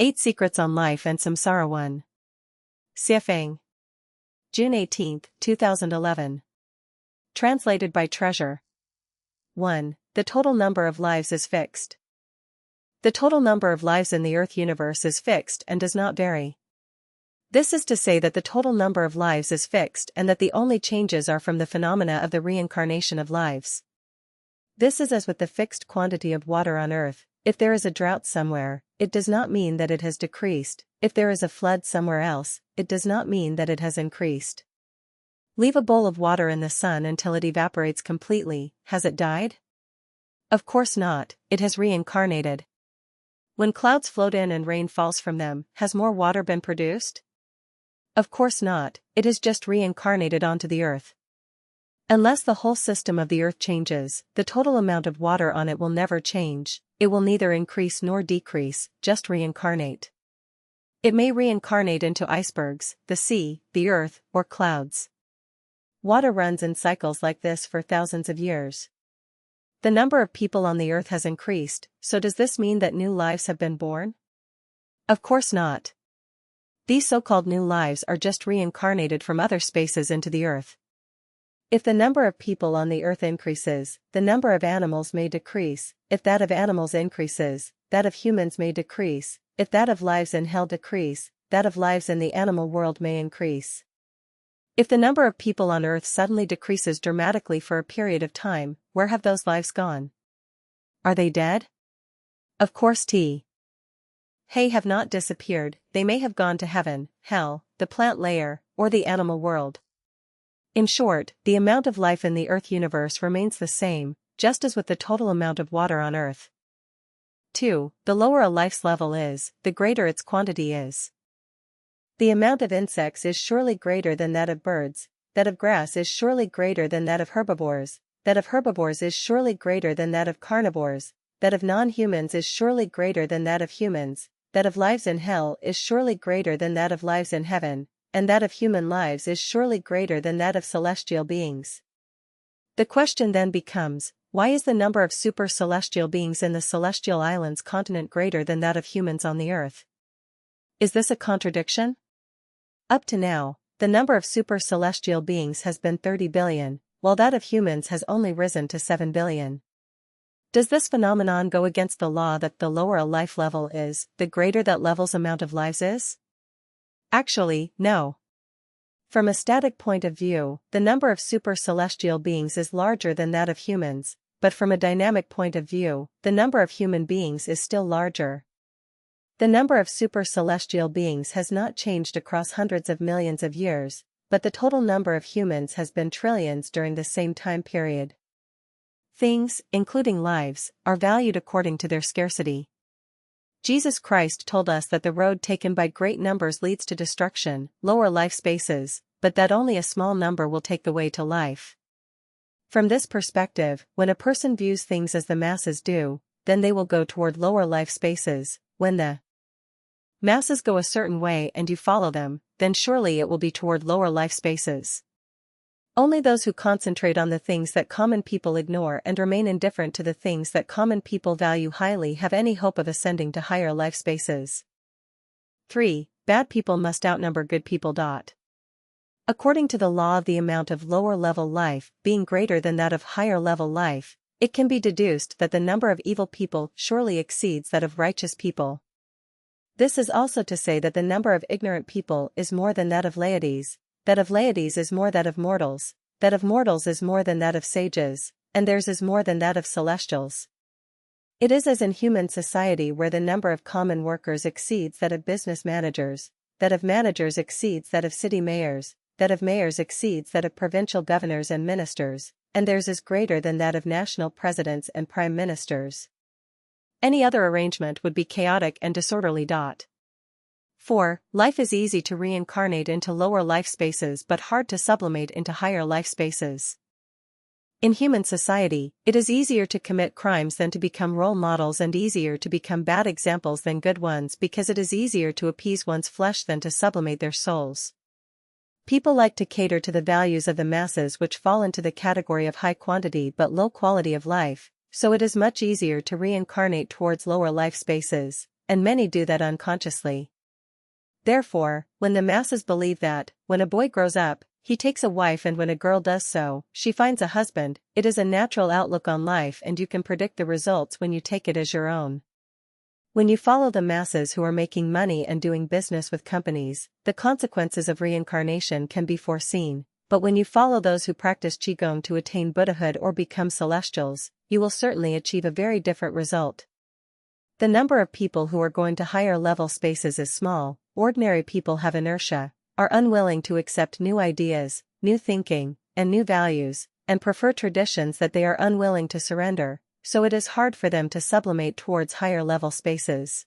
8 Secrets on Life and Samsara 1. Siafang. June 18, 2011. Translated by Treasure. 1. The total number of lives is fixed. The total number of lives in the Earth universe is fixed and does not vary. This is to say that the total number of lives is fixed and that the only changes are from the phenomena of the reincarnation of lives. This is as with the fixed quantity of water on Earth. If there is a drought somewhere, it does not mean that it has decreased. If there is a flood somewhere else, it does not mean that it has increased. Leave a bowl of water in the sun until it evaporates completely, has it died? Of course not, it has reincarnated. When clouds float in and rain falls from them, has more water been produced? Of course not, it has just reincarnated onto the Earth. Unless the whole system of the Earth changes, the total amount of water on it will never change. It will neither increase nor decrease, just reincarnate. It may reincarnate into icebergs, the sea, the earth, or clouds. Water runs in cycles like this for thousands of years. The number of people on the earth has increased, so does this mean that new lives have been born? Of course not. These so-called new lives are just reincarnated from other spaces into the earth. If the number of people on the earth increases, the number of animals may decrease. If that of animals increases, that of humans may decrease. If that of lives in hell decrease, that of lives in the animal world may increase. If the number of people on earth suddenly decreases dramatically for a period of time, where have those lives gone? Are they dead? Of course have not disappeared, they may have gone to heaven, hell, the plant layer, or the animal world. In short, the amount of life in the Earth universe remains the same, just as with the total amount of water on Earth. 2. The lower a life's level is, the greater its quantity is. The amount of insects is surely greater than that of birds, that of grass is surely greater than that of herbivores, that of herbivores is surely greater than that of carnivores, that of non-humans is surely greater than that of humans, that of lives in hell is surely greater than that of lives in heaven, and that of human lives is surely greater than that of celestial beings. The question then becomes, why is the number of super-celestial beings in the celestial islands continent greater than that of humans on the earth? Is this a contradiction? Up to now, the number of super-celestial beings has been 30 billion, while that of humans has only risen to 7 billion. Does this phenomenon go against the law that the lower a life level is, the greater that level's amount of lives is? Actually, no. From a static point of view, the number of super-celestial beings is larger than that of humans, but from a dynamic point of view, the number of human beings is still larger. The number of super-celestial beings has not changed across hundreds of millions of years, but the total number of humans has been trillions during the same time period. Things, including lives, are valued according to their scarcity. Jesus Christ told us that the road taken by great numbers leads to destruction, lower life spaces, but that only a small number will take the way to life. From this perspective, when a person views things as the masses do, then they will go toward lower life spaces. When the masses go a certain way and you follow them, then surely it will be toward lower life spaces. Only those who concentrate on the things that common people ignore and remain indifferent to the things that common people value highly have any hope of ascending to higher life spaces. 3. Bad people must outnumber good people. According to the law of the amount of lower-level life being greater than that of higher-level life, it can be deduced that the number of evil people surely exceeds that of righteous people. This is also to say that the number of ignorant people is more than that of laïties is more that of mortals is more than that of sages, and theirs is more than that of celestials. It is as in human society where the number of common workers exceeds that of business managers, that of managers exceeds that of city mayors, that of mayors exceeds that of provincial governors and ministers, and theirs is greater than that of national presidents and prime ministers. Any other arrangement would be chaotic and disorderly. 4. Life is easy to reincarnate into lower life spaces but hard to sublimate into higher life spaces. In human society, it is easier to commit crimes than to become role models and easier to become bad examples than good ones because it is easier to appease one's flesh than to sublimate their souls. People like to cater to the values of the masses which fall into the category of high quantity but low quality of life, so it is much easier to reincarnate towards lower life spaces, and many do that unconsciously. Therefore, when the masses believe that, when a boy grows up, he takes a wife, and when a girl does so, she finds a husband, it is a natural outlook on life, and you can predict the results when you take it as your own. When you follow the masses who are making money and doing business with companies, the consequences of reincarnation can be foreseen, but when you follow those who practice Qigong to attain Buddhahood or become celestials, you will certainly achieve a very different result. The number of people who are going to higher level spaces is small. Ordinary people have inertia, are unwilling to accept new ideas, new thinking, and new values, and prefer traditions that they are unwilling to surrender, so it is hard for them to sublimate towards higher level spaces.